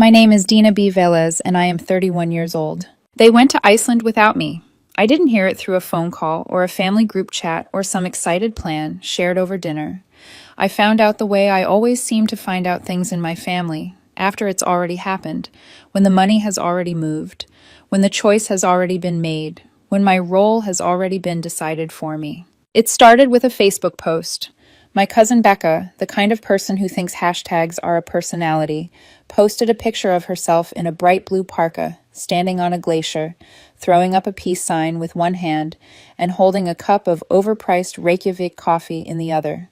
My name is Dina B. Velez, and I am 31 years old. They went to Iceland without me. I didn't hear it through a phone call or a family group chat or some excited plan shared over dinner. I found out the way I always seem to find out things in my family, after it's already happened, when the money has already moved, when the choice has already been made, when my role has already been decided for me. It started with a Facebook post. My cousin Becca, the kind of person who thinks hashtags are a personality, posted a picture of herself in a bright blue parka, standing on a glacier, throwing up a peace sign with one hand and holding a cup of overpriced Reykjavik coffee in the other.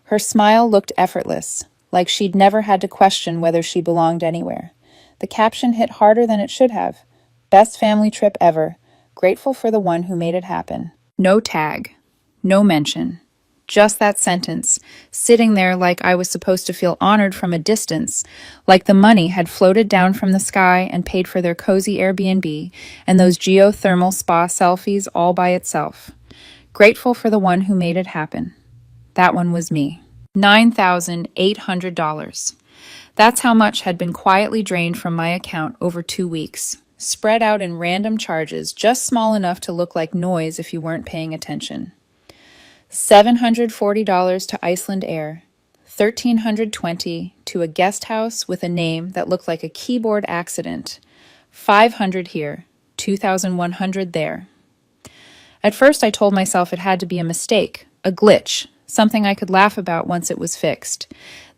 Her smile looked effortless, like she'd never had to question whether she belonged anywhere. The caption hit harder than it should have. Best family trip ever. Grateful for the one who made it happen. No tag. No mention. Just that sentence, sitting there like I was supposed to feel honored from a distance, like the money had floated down from the sky and paid for their cozy Airbnb and those geothermal spa selfies all by itself. Grateful for the one who made it happen. That one was me. $9,800. That's how much had been quietly drained from my account over 2 weeks, spread out in random charges, just small enough to look like noise if you weren't paying attention. $740 to Iceland Air, $1,320 to a guest house with a name that looked like a keyboard accident, $500 here, $2,100 there. At first I told myself it had to be a mistake, a glitch, something I could laugh about once it was fixed.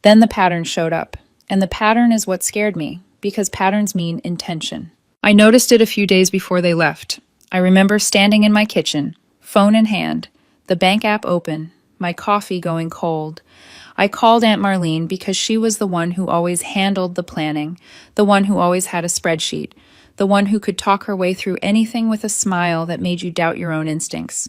Then the pattern showed up, and the pattern is what scared me, because patterns mean intention. I noticed it a few days before they left. I remember standing in my kitchen, phone in hand, the bank app open, my coffee going cold. I called Aunt Marlene because she was the one who always handled the planning, the one who always had a spreadsheet, the one who could talk her way through anything with a smile that made you doubt your own instincts.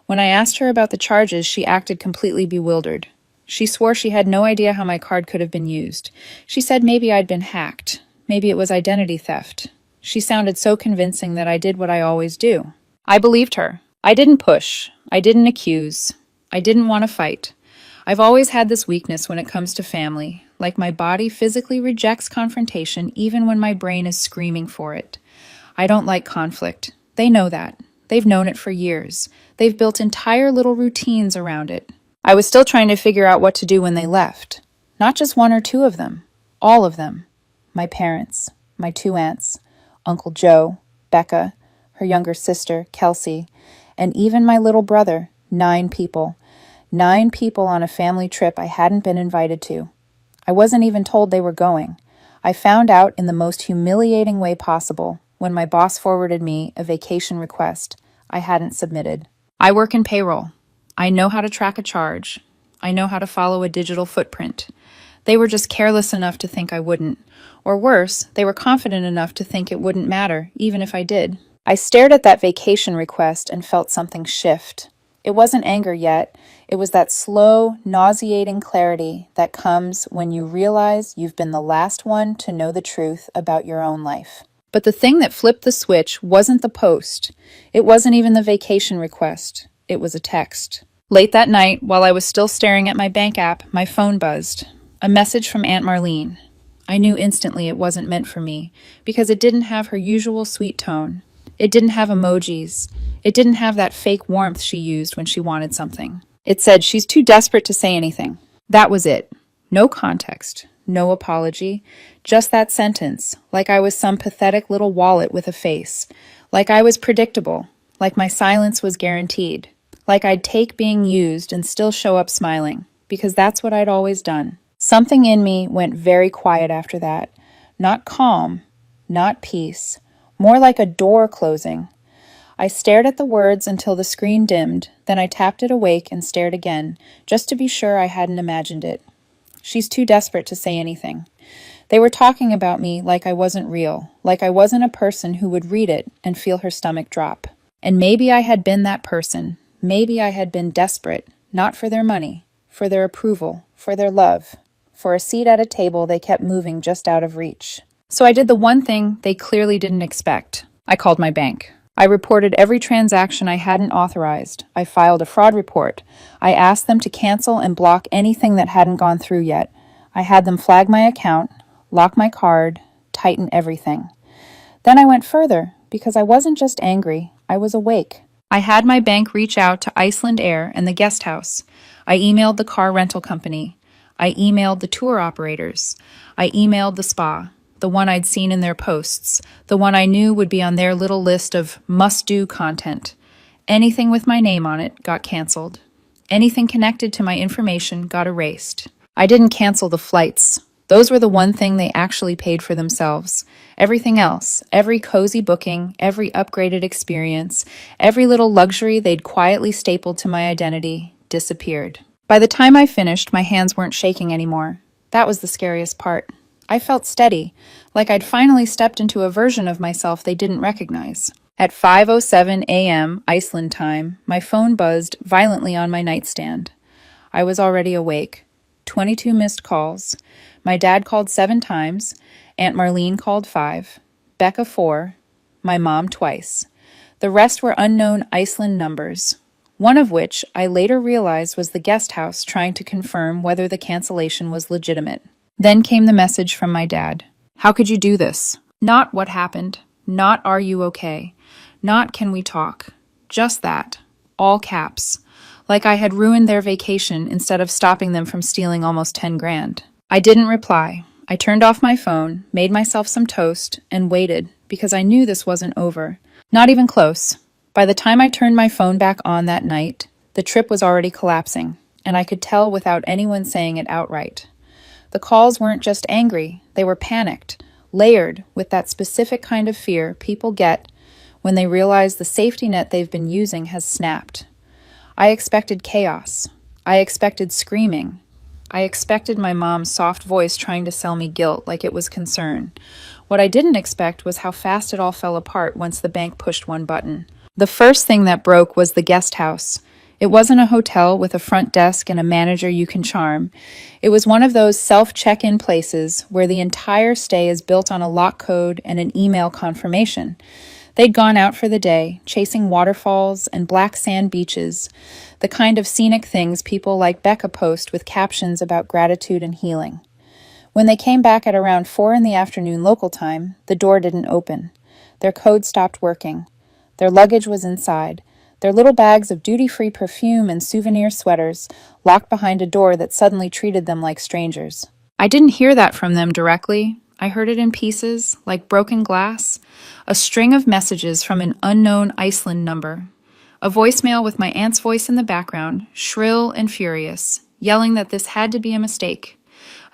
When I asked her about the charges, she acted completely bewildered. She swore she had no idea how my card could have been used. She said maybe I'd been hacked. Maybe it was identity theft. She sounded so convincing that I did what I always do. I believed her. I didn't push. I didn't accuse. I didn't want to fight. I've always had this weakness when it comes to family, like my body physically rejects confrontation even when my brain is screaming for it. I don't like conflict. They know that. They've known it for years. They've built entire little routines around it. I was still trying to figure out what to do when they left. Not just one or two of them. All of them. My parents, my 2 aunts, Uncle Joe, Becca, her younger sister, Kelsey, and even my little brother, 9 people. 9 people on a family trip I hadn't been invited to. I wasn't even told they were going. I found out in the most humiliating way possible when my boss forwarded me a vacation request I hadn't submitted. I work in payroll. I know how to track a charge. I know how to follow a digital footprint. They were just careless enough to think I wouldn't. Or worse, they were confident enough to think it wouldn't matter, even if I did. I stared at that vacation request and felt something shift. It wasn't anger yet. It was that slow, nauseating clarity that comes when you realize you've been the last one to know the truth about your own life. But the thing that flipped the switch wasn't the post. It wasn't even the vacation request. It was a text. Late that night, while I was still staring at my bank app, my phone buzzed. A message from Aunt Marlene. I knew instantly it wasn't meant for me, because it didn't have her usual sweet tone. It didn't have emojis. It didn't have that fake warmth she used when she wanted something. It said she's too desperate to say anything. That was it. No context. No apology. Just that sentence, like I was some pathetic little wallet with a face. Like I was predictable. Like my silence was guaranteed. Like I'd take being used and still show up smiling, because that's what I'd always done. Something in me went very quiet after that. Not calm. Not peace. More like a door closing. I stared at the words until the screen dimmed, then I tapped it awake and stared again, just to be sure I hadn't imagined it. She's too desperate to say anything. They were talking about me like I wasn't real, like I wasn't a person who would read it and feel her stomach drop. And maybe I had been that person. Maybe I had been desperate, not for their money, for their approval, for their love, for a seat at a table they kept moving just out of reach. So I did the one thing they clearly didn't expect. I called my bank. I reported every transaction I hadn't authorized. I filed a fraud report. I asked them to cancel and block anything that hadn't gone through yet. I had them flag my account, lock my card, heighten everything. Then I went further, because I wasn't just angry, I was awake. I had my bank reach out to Iceland Air and the guest house. I emailed the car rental company. I emailed the tour operators. I emailed the spa, the one I'd seen in their posts, the one I knew would be on their little list of must-do content. Anything with my name on it got canceled. Anything connected to my information got erased. I didn't cancel the flights. Those were the one thing they actually paid for themselves. Everything else, every cozy booking, every upgraded experience, every little luxury they'd quietly stapled to my identity, disappeared. By the time I finished, my hands weren't shaking anymore. That was the scariest part. I felt steady, like I'd finally stepped into a version of myself they didn't recognize. At 5:07 a.m. Iceland time, my phone buzzed violently on my nightstand. I was already awake. 22 missed calls. My dad called 7 times, Aunt Marlene called 5, Becca 4, my mom twice. The rest were unknown Iceland numbers, one of which I later realized was the guest house trying to confirm whether the cancellation was legitimate. Then came the message from my dad. How could you do this? Not what happened. Not are you okay. Not can we talk. Just that. All caps. Like I had ruined their vacation instead of stopping them from stealing almost 10 grand. I didn't reply. I turned off my phone, made myself some toast, and waited because I knew this wasn't over. Not even close. By the time I turned my phone back on that night, the trip was already collapsing, and I could tell without anyone saying it outright. The calls weren't just angry, they were panicked, layered with that specific kind of fear people get when they realize the safety net they've been using has snapped. I expected chaos. I expected screaming. I expected my mom's soft voice trying to sell me guilt like it was concern. What I didn't expect was how fast it all fell apart once the bank pushed one button. The first thing that broke was the guest house. It wasn't a hotel with a front desk and a manager you can charm. It was one of those self-check-in places where the entire stay is built on a lock code and an email confirmation. They'd gone out for the day, chasing waterfalls and black sand beaches, the kind of scenic things people like Becca post with captions about gratitude and healing. When they came back at around 4 in the afternoon local time, the door didn't open. Their code stopped working. Their luggage was inside, their little bags of duty-free perfume and souvenir sweaters locked behind a door that suddenly treated them like strangers. I didn't hear that from them directly. I heard it in pieces, like broken glass, a string of messages from an unknown Iceland number, a voicemail with my aunt's voice in the background, shrill and furious, yelling that this had to be a mistake.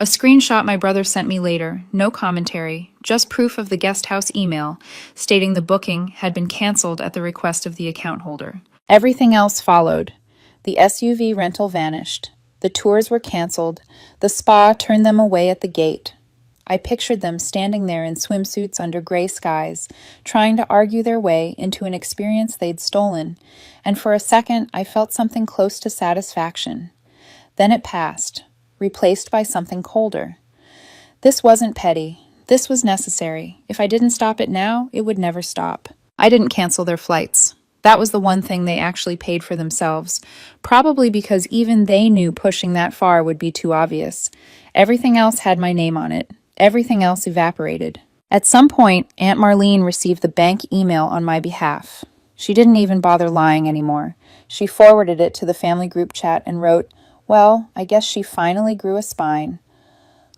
A screenshot my brother sent me later, no commentary, just proof of the guest house email, stating the booking had been canceled at the request of the account holder. Everything else followed. The SUV rental vanished. The tours were canceled. The spa turned them away at the gate. I pictured them standing there in swimsuits under gray skies, trying to argue their way into an experience they'd stolen, and for a second I felt something close to satisfaction. Then it passed, replaced by something colder. This wasn't petty. This was necessary. If I didn't stop it now, it would never stop. I didn't cancel their flights. That was the one thing they actually paid for themselves, probably because even they knew pushing that far would be too obvious. Everything else had my name on it. Everything else evaporated. At some point, Aunt Marlene received the bank email on my behalf. She didn't even bother lying anymore. She forwarded it to the family group chat and wrote, "Well, I guess she finally grew a spine."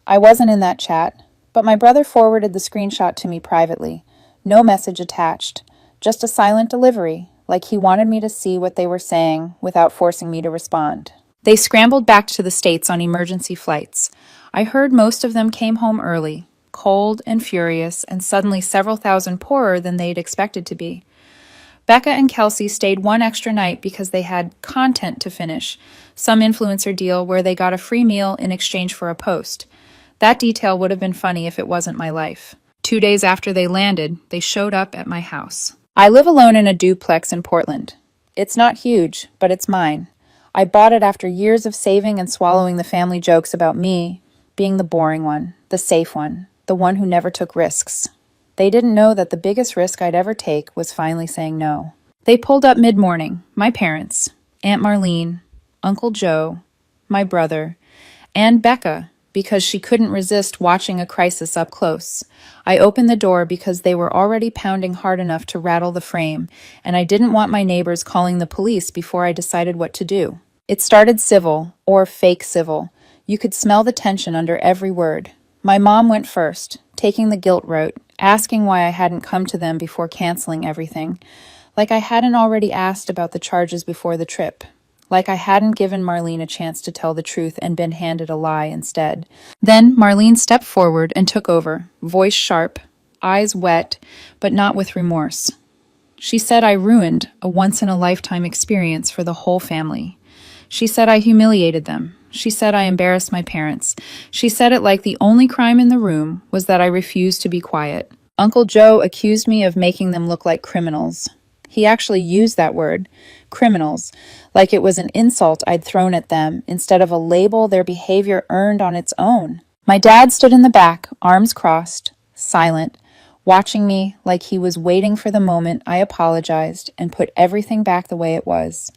I wasn't in that chat, but my brother forwarded the screenshot to me privately. No message attached, just a silent delivery, like he wanted me to see what they were saying without forcing me to respond. They scrambled back to the States on emergency flights. I heard most of them came home early, cold and furious, and suddenly several thousand poorer than they'd expected to be. Becca and Kelsey stayed one extra night because they had content to finish, some influencer deal where they got a free meal in exchange for a post. That detail would have been funny if it wasn't my life. 2 days after they landed, they showed up at my house. I live alone in a duplex in Portland. It's not huge, but it's mine. I bought it after years of saving and swallowing the family jokes about me being the boring one, the safe one, the one who never took risks. They didn't know that the biggest risk I'd ever take was finally saying no. They pulled up mid-morning, my parents, Aunt Marlene, Uncle Joe, my brother, and Becca, because she couldn't resist watching a crisis up close. I opened the door because they were already pounding hard enough to rattle the frame, and I didn't want my neighbors calling the police before I decided what to do. It started civil, or fake civil. You could smell the tension under every word. My mom went first, taking the guilt route, asking why I hadn't come to them before canceling everything. Like I hadn't already asked about the charges before the trip. Like I hadn't given Marlene a chance to tell the truth and been handed a lie instead. Then Marlene stepped forward and took over, voice sharp, eyes wet, but not with remorse. She said I ruined a once-in-a-lifetime experience for the whole family. She said I humiliated them. She said I embarrassed my parents. She said it like the only crime in the room was that I refused to be quiet. Uncle Joe accused me of making them look like criminals. He actually used that word, criminals, like it was an insult I'd thrown at them instead of a label their behavior earned on its own. My dad stood in the back, arms crossed, silent, watching me like he was waiting for the moment I apologized and put everything back the way it was.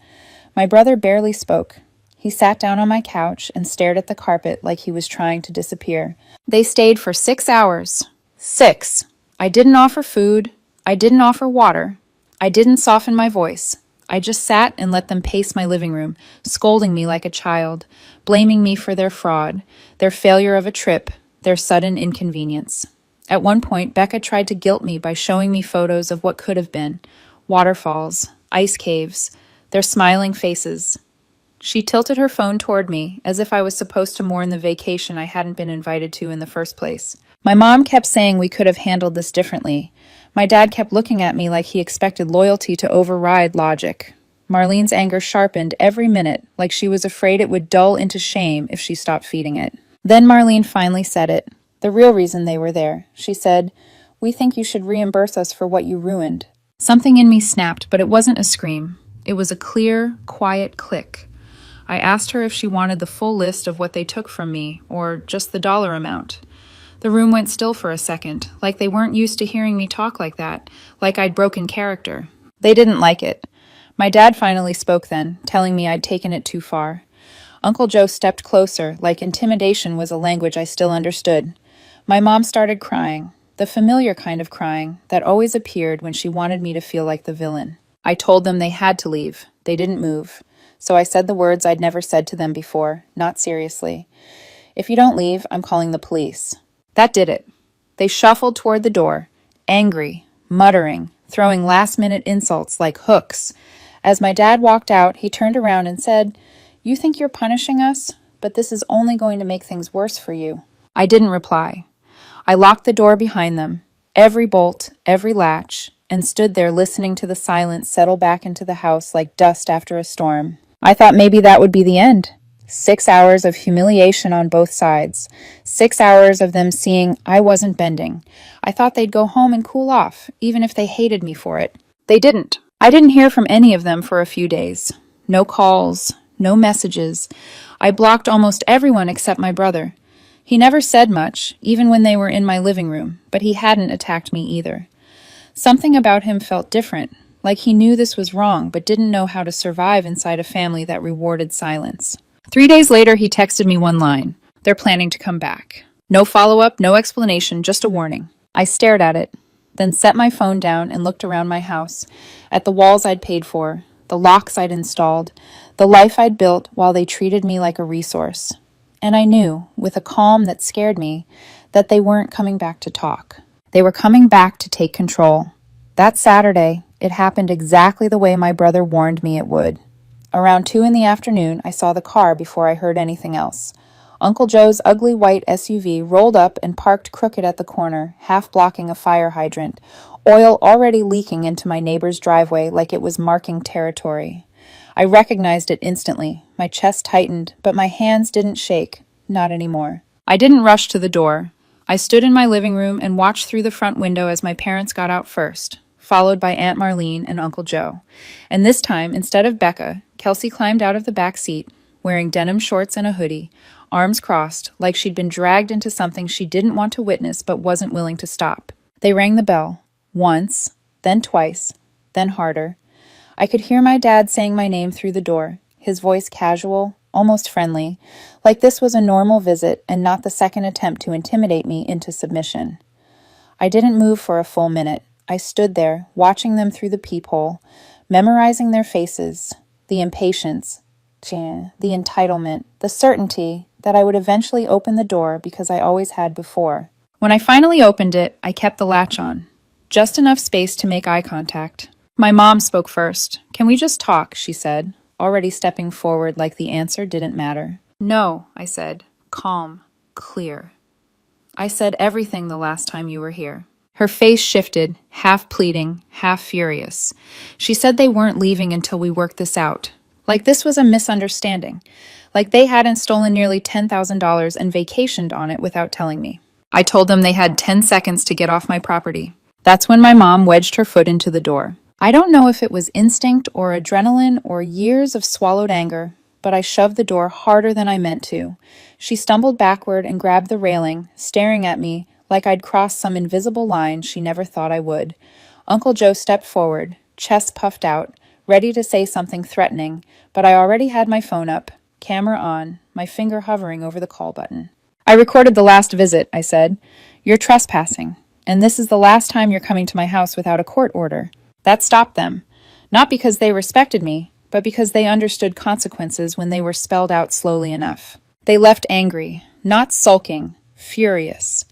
My brother barely spoke. He sat down on my couch and stared at the carpet like he was trying to disappear. They stayed for 6 hours. 6. I didn't offer food. I didn't offer water. I didn't soften my voice. I just sat and let them pace my living room, scolding me like a child, blaming me for their fraud, their failure of a trip, their sudden inconvenience. At one point, Becca tried to guilt me by showing me photos of what could have been: waterfalls, ice caves, their smiling faces. She tilted her phone toward me, as if I was supposed to mourn the vacation I hadn't been invited to in the first place. My mom kept saying we could have handled this differently. My dad kept looking at me like he expected loyalty to override logic. Marlene's anger sharpened every minute, like she was afraid it would dull into shame if she stopped feeding it. Then Marlene finally said it. The real reason they were there. She said, "We think you should reimburse us for what you ruined." Something in me snapped, but it wasn't a scream. It was a clear, quiet click. I asked her if she wanted the full list of what they took from me, or just the dollar amount. The room went still for a second, like they weren't used to hearing me talk like that, like I'd broken character. They didn't like it. My dad finally spoke then, telling me I'd taken it too far. Uncle Joe stepped closer, like intimidation was a language I still understood. My mom started crying, the familiar kind of crying that always appeared when she wanted me to feel like the villain. I told them they had to leave. They didn't move. So I said the words I'd never said to them before, not seriously. "If you don't leave, I'm calling the police." That did it. They shuffled toward the door, angry, muttering, throwing last-minute insults like hooks. As my dad walked out, he turned around and said, "You think you're punishing us, but this is only going to make things worse for you." I didn't reply. I locked the door behind them, every bolt, every latch, and stood there listening to the silence settle back into the house like dust after a storm. I thought maybe that would be the end. 6 hours of humiliation on both sides. 6 hours of them seeing I wasn't bending. I thought they'd go home and cool off, even if they hated me for it. They didn't. I didn't hear from any of them for a few days. No calls, no messages. I blocked almost everyone except my brother. He never said much, even when they were in my living room, but he hadn't attacked me either. Something about him felt different, like he knew this was wrong but didn't know how to survive inside a family that rewarded silence. 3 days later, he texted me one line. "They're planning to come back." No follow-up, no explanation, just a warning. I stared at it, then set my phone down and looked around my house, at the walls I'd paid for, the locks I'd installed, the life I'd built while they treated me like a resource. And I knew, with a calm that scared me, that they weren't coming back to talk. They were coming back to take control. That Saturday, it happened exactly the way my brother warned me it would. Around 2 in the afternoon, I saw the car before I heard anything else. Uncle Joe's ugly white SUV rolled up and parked crooked at the corner, half blocking a fire hydrant, oil already leaking into my neighbor's driveway like it was marking territory. I recognized it instantly. My chest tightened, but my hands didn't shake. Not anymore. I didn't rush to the door. I stood in my living room and watched through the front window as my parents got out first, followed by Aunt Marlene and Uncle Joe. And this time, instead of Becca, Kelsey climbed out of the back seat, wearing denim shorts and a hoodie, arms crossed, like she'd been dragged into something she didn't want to witness but wasn't willing to stop. They rang the bell, once, then twice, then harder. I could hear my dad saying my name through the door, his voice casual, almost friendly, like this was a normal visit and not the second attempt to intimidate me into submission. I didn't move for a full minute. I stood there, watching them through the peephole, memorizing their faces, the impatience, the entitlement, the certainty that I would eventually open the door because I always had before. When I finally opened it, I kept the latch on. Just enough space to make eye contact. My mom spoke first. "Can we just talk?" she said, already stepping forward like the answer didn't matter. "No," I said, calm, clear. "I said everything the last time you were here." Her face shifted, half pleading, half furious. She said they weren't leaving until we worked this out. Like this was a misunderstanding. Like they hadn't stolen nearly $10,000 and vacationed on it without telling me. I told them they had 10 seconds to get off my property. That's when my mom wedged her foot into the door. I don't know if it was instinct or adrenaline or years of swallowed anger, but I shoved the door harder than I meant to. She stumbled backward and grabbed the railing, staring at me like I'd crossed some invisible line she never thought I would. Uncle Joe stepped forward, chest puffed out, ready to say something threatening, but I already had my phone up, camera on, my finger hovering over the call button. "I recorded the last visit," I said. "You're trespassing, and this is the last time you're coming to my house without a court order." That stopped them. Not because they respected me, but because they understood consequences when they were spelled out slowly enough. They left angry, not sulking, furious.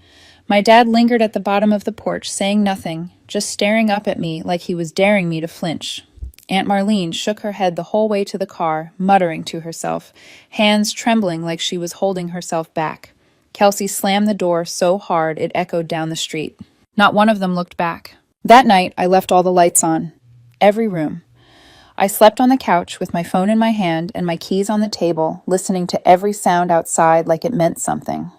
My dad lingered at the bottom of the porch, saying nothing, just staring up at me like he was daring me to flinch. Aunt Marlene shook her head the whole way to the car, muttering to herself, hands trembling like she was holding herself back. Kelsey slammed the door so hard it echoed down the street. Not one of them looked back. That night, I left all the lights on. Every room. I slept on the couch with my phone in my hand and my keys on the table, listening to every sound outside like it meant something.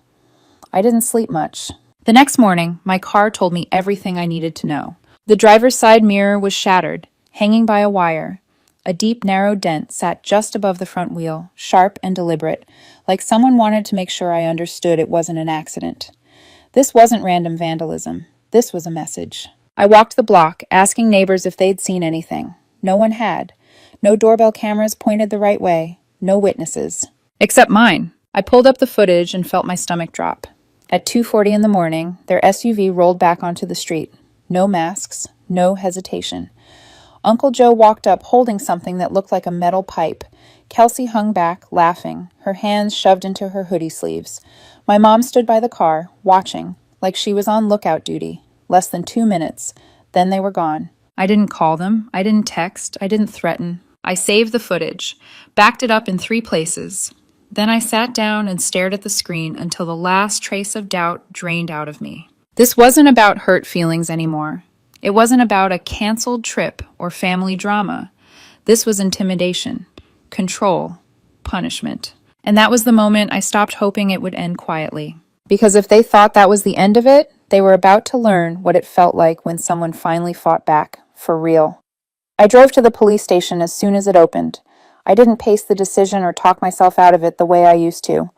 I didn't sleep much. The next morning, my car told me everything I needed to know. The driver's side mirror was shattered, hanging by a wire. A deep, narrow dent sat just above the front wheel, sharp and deliberate, like someone wanted to make sure I understood it wasn't an accident. This wasn't random vandalism. This was a message. I walked the block, asking neighbors if they'd seen anything. No one had. No doorbell cameras pointed the right way. No witnesses. Except mine. I pulled up the footage and felt my stomach drop. At 2:40 in the morning, their SUV rolled back onto the street. No masks, no hesitation. Uncle Joe walked up holding something that looked like a metal pipe. Kelsey hung back, laughing, her hands shoved into her hoodie sleeves. My mom stood by the car, watching, like she was on lookout duty. Less than 2 minutes. Then they were gone. I didn't call them. I didn't text. I didn't threaten. I saved the footage, backed it up in 3 places. Then I sat down and stared at the screen until the last trace of doubt drained out of me. This wasn't about hurt feelings anymore. It wasn't about a canceled trip or family drama. This was intimidation, control, punishment. And that was the moment I stopped hoping it would end quietly. Because if they thought that was the end of it, they were about to learn what it felt like when someone finally fought back, for real. I drove to the police station as soon as it opened. I didn't pace the decision or talk myself out of it the way I used to.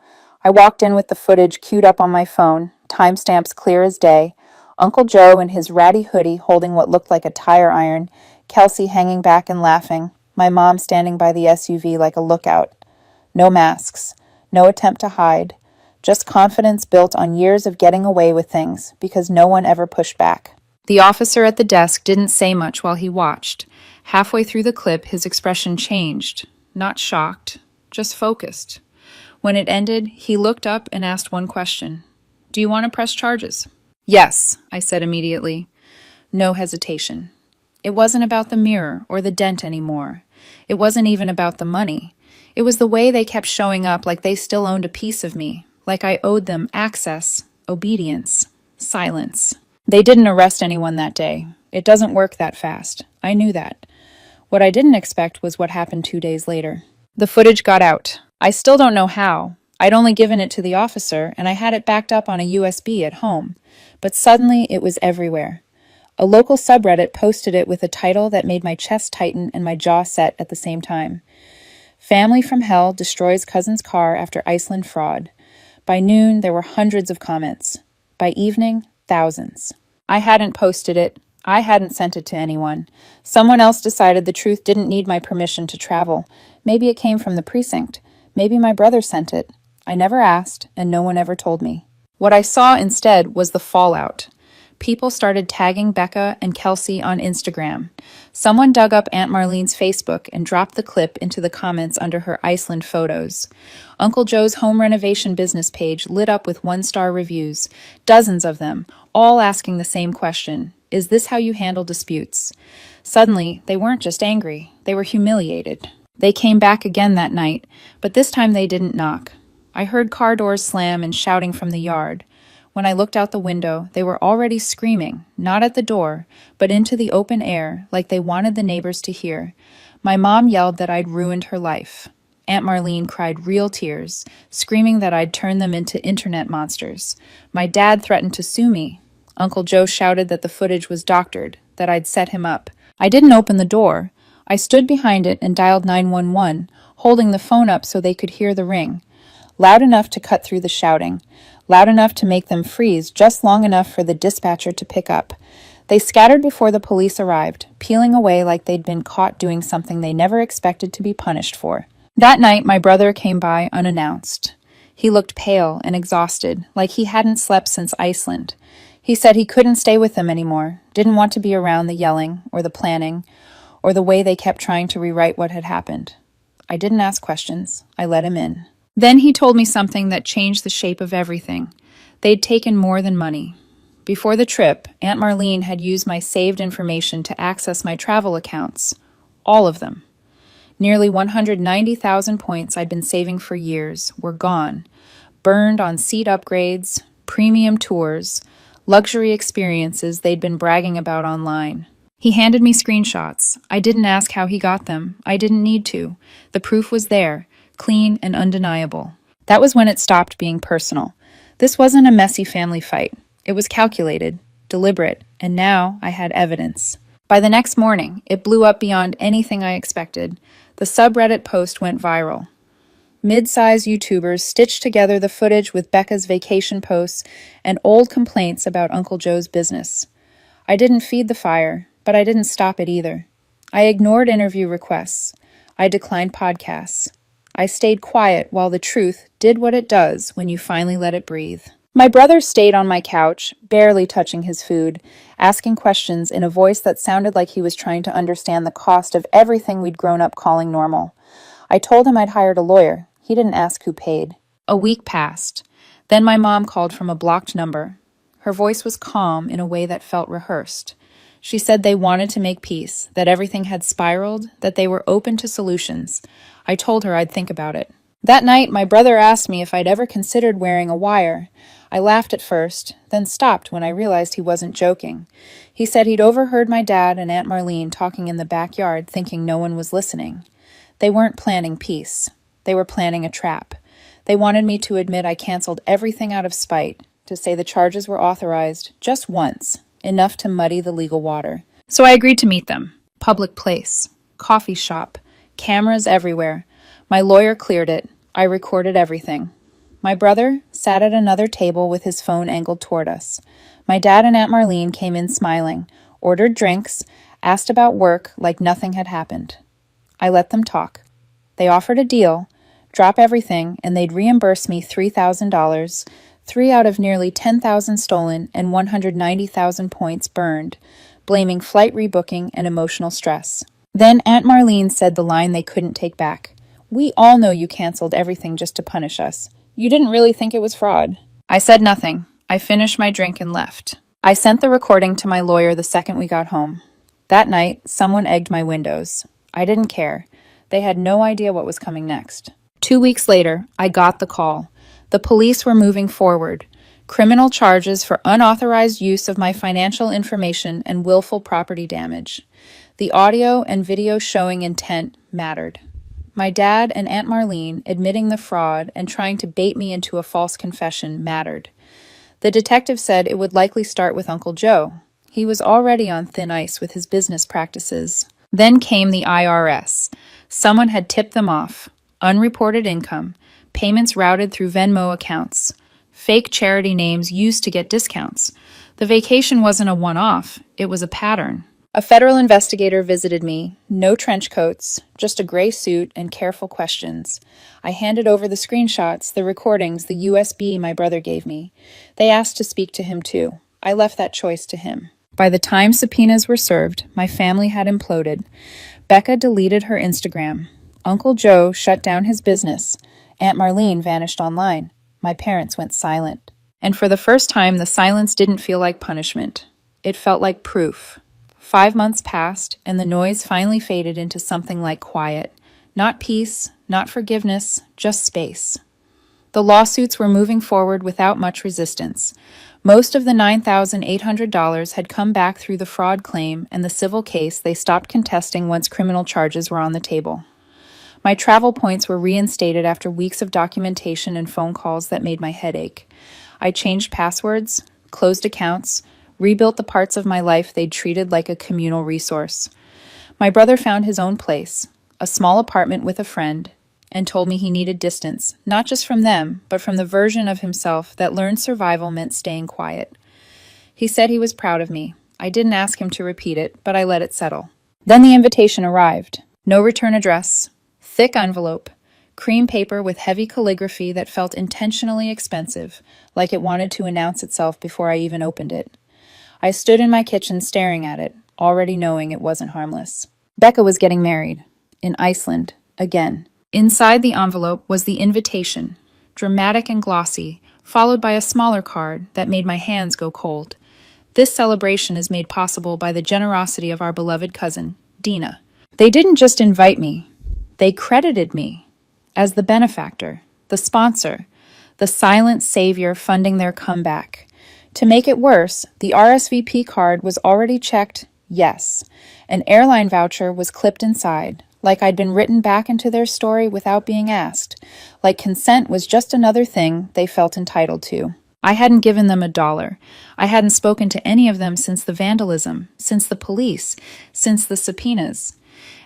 I walked in with the footage queued up on my phone, timestamps clear as day, Uncle Joe in his ratty hoodie holding what looked like a tire iron, Kelsey hanging back and laughing, my mom standing by the SUV like a lookout. No masks, no attempt to hide, just confidence built on years of getting away with things because no one ever pushed back. The officer at the desk didn't say much while he watched. Halfway through the clip, his expression changed. Not shocked, just focused. When it ended, he looked up and asked one question. "Do you want to press charges?" "Yes," I said immediately. No hesitation. It wasn't about the mirror or the dent anymore. It wasn't even about the money. It was the way they kept showing up like they still owned a piece of me, like I owed them access, obedience, silence. They didn't arrest anyone that day. It doesn't work that fast. I knew that. What I didn't expect was what happened 2 days later. The footage got out. I still don't know how. I'd only given it to the officer, and I had it backed up on a USB at home. But suddenly, it was everywhere. A local subreddit posted it with a title that made my chest tighten and my jaw set at the same time. "Family from Hell destroys cousin's car after Iceland fraud." By noon, there were hundreds of comments. By evening, thousands. I hadn't posted it. I hadn't sent it to anyone. Someone else decided the truth didn't need my permission to travel. Maybe it came from the precinct. Maybe my brother sent it. I never asked, and no one ever told me. What I saw instead was the fallout. People started tagging Becca and Kelsey on Instagram. Someone dug up Aunt Marlene's Facebook and dropped the clip into the comments under her Iceland photos. Uncle Joe's home renovation business page lit up with one-star reviews, dozens of them, all asking the same question: is this how you handle disputes? Suddenly, they weren't just angry, they were humiliated. They came back again that night, but this time they didn't knock. I heard car doors slam and shouting from the yard. When I looked out the window, they were already screaming, not at the door, but into the open air, like they wanted the neighbors to hear. My mom yelled that I'd ruined her life. Aunt Marlene cried real tears, screaming that I'd turned them into internet monsters. My dad threatened to sue me. Uncle Joe shouted that the footage was doctored, that I'd set him up. I didn't open the door. I stood behind it and dialed 911, holding the phone up so they could hear the ring. Loud enough to cut through the shouting, loud enough to make them freeze, just long enough for the dispatcher to pick up. They scattered before the police arrived, peeling away like they'd been caught doing something they never expected to be punished for. That night, my brother came by unannounced. He looked pale and exhausted, like he hadn't slept since Iceland. He said he couldn't stay with them anymore, didn't want to be around the yelling or the planning or the way they kept trying to rewrite what had happened. I didn't ask questions. I let him in. Then he told me something that changed the shape of everything. They'd taken more than money. Before the trip, Aunt Marlene had used my saved information to access my travel accounts. All of them. Nearly 190,000 points I'd been saving for years were gone, burned on seat upgrades, premium tours, luxury experiences they'd been bragging about online. He handed me screenshots. I didn't ask how he got them. I didn't need to. The proof was there, clean and undeniable. That was when it stopped being personal. This wasn't a messy family fight. It was calculated, deliberate, and now I had evidence. By the next morning, it blew up beyond anything I expected. The subreddit post went viral. Mid-size YouTubers stitched together the footage with Becca's vacation posts and old complaints about Uncle Joe's business. I didn't feed the fire, but I didn't stop it either. I ignored interview requests. I declined podcasts. I stayed quiet while the truth did what it does when you finally let it breathe. My brother stayed on my couch, barely touching his food, asking questions in a voice that sounded like he was trying to understand the cost of everything we'd grown up calling normal. I told him I'd hired a lawyer. He didn't ask who paid. A week passed. Then my mom called from a blocked number. Her voice was calm in a way that felt rehearsed. She said they wanted to make peace, that everything had spiraled, that they were open to solutions. I told her I'd think about it. That night, my brother asked me if I'd ever considered wearing a wire. I laughed at first, then stopped when I realized he wasn't joking. He said he'd overheard my dad and Aunt Marlene talking in the backyard, thinking no one was listening. They weren't planning peace. They were planning a trap. They wanted me to admit I canceled everything out of spite, to say the charges were authorized just once, enough to muddy the legal water. So I agreed to meet them. Public place, coffee shop, cameras everywhere. My lawyer cleared it. I recorded everything. My brother sat at another table with his phone angled toward us. My dad and Aunt Marlene came in smiling, ordered drinks, asked about work like nothing had happened. I let them talk. They offered a deal, drop everything, and they'd reimburse me $3,000, 3 out of nearly 10,000 stolen and 190,000 points burned, blaming flight rebooking and emotional stress. Then Aunt Marlene said the line they couldn't take back. "We all know you canceled everything just to punish us. You didn't really think it was fraud." I said nothing. I finished my drink and left. I sent the recording to my lawyer the second we got home. That night, someone egged my windows. I didn't care. They had no idea what was coming next. 2 weeks later, I got the call. The police were moving forward. Criminal charges for unauthorized use of my financial information and willful property damage. The audio and video showing intent mattered. My dad and Aunt Marlene admitting the fraud and trying to bait me into a false confession mattered. The detective said it would likely start with Uncle Joe. He was already on thin ice with his business practices. Then came the IRS. Someone had tipped them off. Unreported income, payments routed through Venmo accounts, fake charity names used to get discounts. The vacation wasn't a one-off, it was a pattern. A federal investigator visited me, no trench coats, just a gray suit and careful questions. I handed over the screenshots, the recordings, the USB my brother gave me. They asked to speak to him too. I left that choice to him. By the time subpoenas were served, my family had imploded. Becca deleted her Instagram. Uncle Joe shut down his business. Aunt Marlene vanished online. My parents went silent. And for the first time, the silence didn't feel like punishment. It felt like proof. 5 months passed, and the noise finally faded into something like quiet. Not peace, not forgiveness, just space. The lawsuits were moving forward without much resistance. Most of the $9,800 had come back through the fraud claim and the civil case they stopped contesting once criminal charges were on the table. My travel points were reinstated after weeks of documentation and phone calls that made my head ache. I changed passwords, closed accounts, rebuilt the parts of my life they'd treated like a communal resource. My brother found his own place, a small apartment with a friend, and told me he needed distance, not just from them, but from the version of himself that learned survival meant staying quiet. He said he was proud of me. I didn't ask him to repeat it, but I let it settle. Then the invitation arrived. No return address, thick envelope, cream paper with heavy calligraphy that felt intentionally expensive, like it wanted to announce itself before I even opened it. I stood in my kitchen staring at it, already knowing it wasn't harmless. Becca was getting married. In Iceland. Again. Inside the envelope was the invitation, dramatic and glossy, followed by a smaller card that made my hands go cold. This celebration is made possible by the generosity of our beloved cousin, Dina. They didn't just invite me. They credited me as the benefactor, the sponsor, the silent savior funding their comeback. To make it worse, the RSVP card was already checked yes. An airline voucher was clipped inside, like I'd been written back into their story without being asked, like consent was just another thing they felt entitled to. I hadn't given them $1. I hadn't spoken to any of them since the vandalism, since the police, since the subpoenas.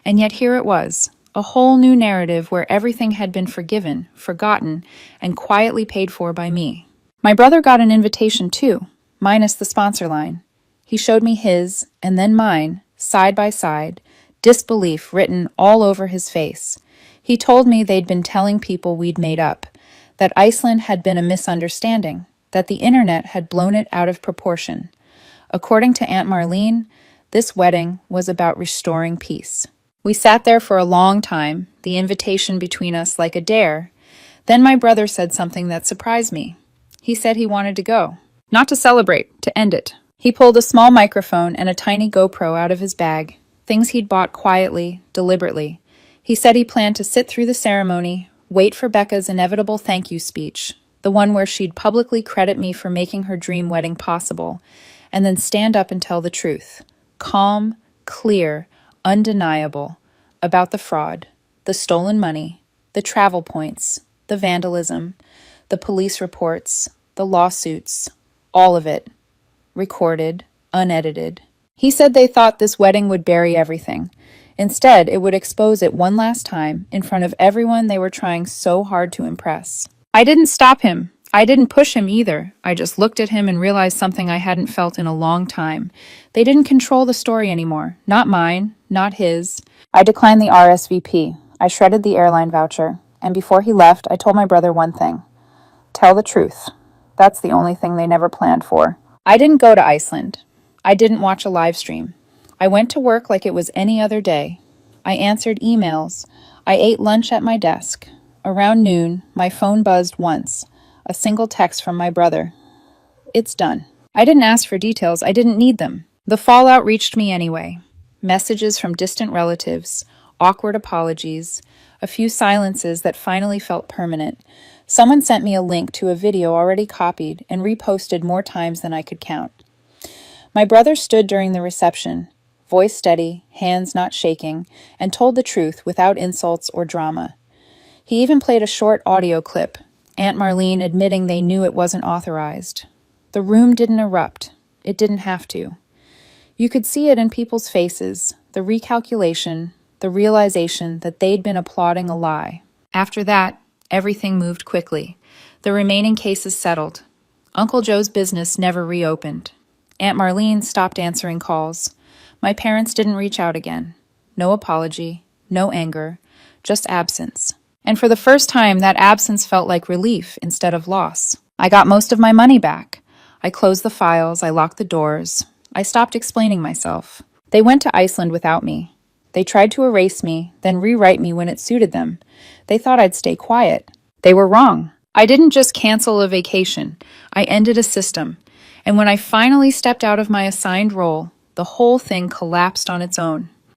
And yet here it was, a whole new narrative where everything had been forgiven, forgotten, and quietly paid for by me. My brother got an invitation too, minus the sponsor line. He showed me his, and then mine, side by side, disbelief written all over his face. He told me they'd been telling people we'd made up, that Iceland had been a misunderstanding, that the internet had blown it out of proportion. According to Aunt Marlene, this wedding was about restoring peace. We sat there for a long time, the invitation between us like a dare. Then my brother said something that surprised me. He said he wanted to go. Not to celebrate, to end it. He pulled a small microphone and a tiny GoPro out of his bag, things he'd bought quietly, deliberately. He said he planned to sit through the ceremony, wait for Becca's inevitable thank you speech, the one where she'd publicly credit me for making her dream wedding possible, and then stand up and tell the truth. Calm, clear, undeniable, about the fraud, the stolen money, the travel points, the vandalism, the police reports, the lawsuits, all of it. Recorded, unedited. He said they thought this wedding would bury everything. Instead, it would expose it one last time in front of everyone they were trying so hard to impress. I didn't stop him. I didn't push him either. I just looked at him and realized something I hadn't felt in a long time. They didn't control the story anymore. Not mine, not his. I declined the RSVP. I shredded the airline voucher. And before he left, I told my brother one thing. Tell the truth. That's the only thing they never planned for. I didn't go to Iceland. I didn't watch a live stream. I went to work like it was any other day. I answered emails. I ate lunch at my desk. Around noon, my phone buzzed once. A single text from my brother. It's done. I didn't ask for details. I didn't need them. The fallout reached me anyway. Messages from distant relatives, awkward apologies, a few silences that finally felt permanent. Someone sent me a link to a video already copied and reposted more times than I could count. My brother stood during the reception, voice steady, hands not shaking, and told the truth without insults or drama. He even played a short audio clip, Aunt Marlene admitting they knew it wasn't authorized. The room didn't erupt. It didn't have to. You could see it in people's faces, the recalculation, the realization that they'd been applauding a lie. After that, everything moved quickly. The remaining cases settled. Uncle Joe's business never reopened. Aunt Marlene stopped answering calls. My parents didn't reach out again. No apology, no anger, just absence. And for the first time, that absence felt like relief instead of loss. I got most of my money back. I closed the files, I locked the doors. I stopped explaining myself. They went to Iceland without me. They tried to erase me, then rewrite me when it suited them. They thought I'd stay quiet. They were wrong. I didn't just cancel a vacation. I ended a system. And when I finally stepped out of my assigned role, the whole thing collapsed on its own.